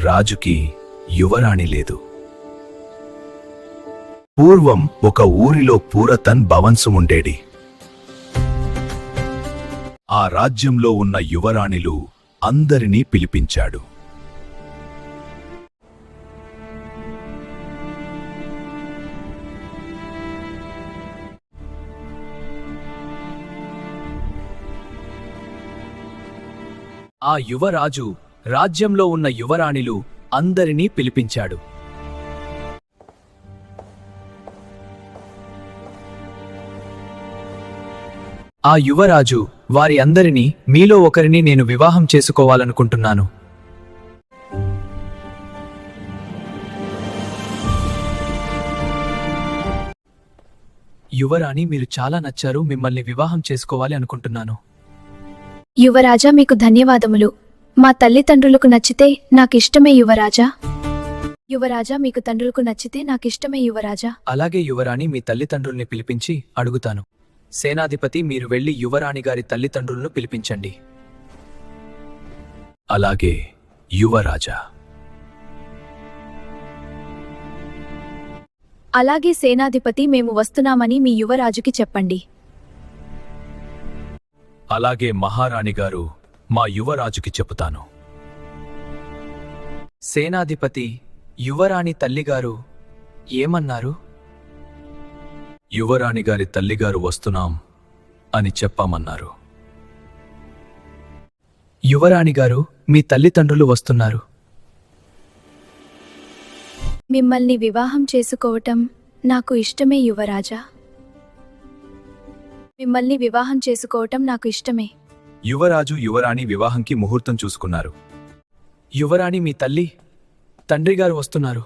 రాజుకి యువరాణి లేదు. పూర్వం ఒక ఊరిలో పూరతన్ భవంసుముండేడి. ఆ రాజ్యంలో ఉన్న యువరాణిలు అందరినీ పిలిపించాడు. ఆ యువరాజు రాజ్యంలో ఉన్న యువరాణిలు అందరినీ పిలిపించాడు. ఆ యువరాజు వారి అందరినీ, మీలో ఒకరిని నేను వివాహం చేసుకోవాలనుకుంటున్నాను. యువరాణి, మీరు చాలా నచ్చారు, మిమ్మల్ని వివాహం చేసుకోవాలి అనుకుంటున్నాను. యువరాజా, మీకు ధన్యవాదములు. మా తల్లిదండ్రులకు నచ్చితే నాకిష్టమే యువరాజా. యువరాజా, మీకు తండ్రులకు నచ్చితే నాకిష్టమే యువరాజా. అలాగే యువరాణి, మీ తల్లిదండ్రుల్ని పిలిపించి అడుగుతాను. సేనాధిపతి, మీరు వెళ్లి యువరాణి గారి తల్లిదండ్రులను పిలిపించండి. అలాగే యువరాజా. అలాగే సేనాధిపతి, మేము వస్తున్నామని మీ యువరాజుకి చెప్పండి. అలాగే మహారాణి గారు, మా యువరాజుకి చెబుతాను. సేనాధిపతి, యువరాణి తల్లిగారు ఏమన్నారు? యువరాణి గారి తల్లిగారు వస్తున్నాం అని చెప్పామన్నారు. యువరాణి గారు, మీ తల్లిదండ్రులు వస్తున్నారు. మిమ్మల్ని వివాహం చేసుకోవటం నాకు ఇష్టమే యువరాజా. మిమ్మల్ని వివాహం చేసుకోవటం నాకు ఇష్టమే. యువరాజు యువరాణి వివాహంకి ముహూర్తం చూసుకున్నారు. యువరాణి, మీ తల్లి తండ్రిగారు వస్తున్నారు.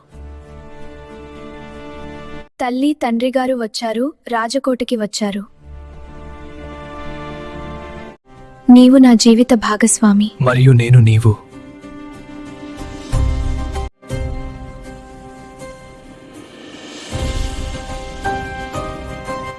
తల్లి తండ్రిగారు వచ్చారు, రాజకోటకి వచ్చారు. నీవు నా జీవిత భాగస్వామి. మరియు నేను నీవు.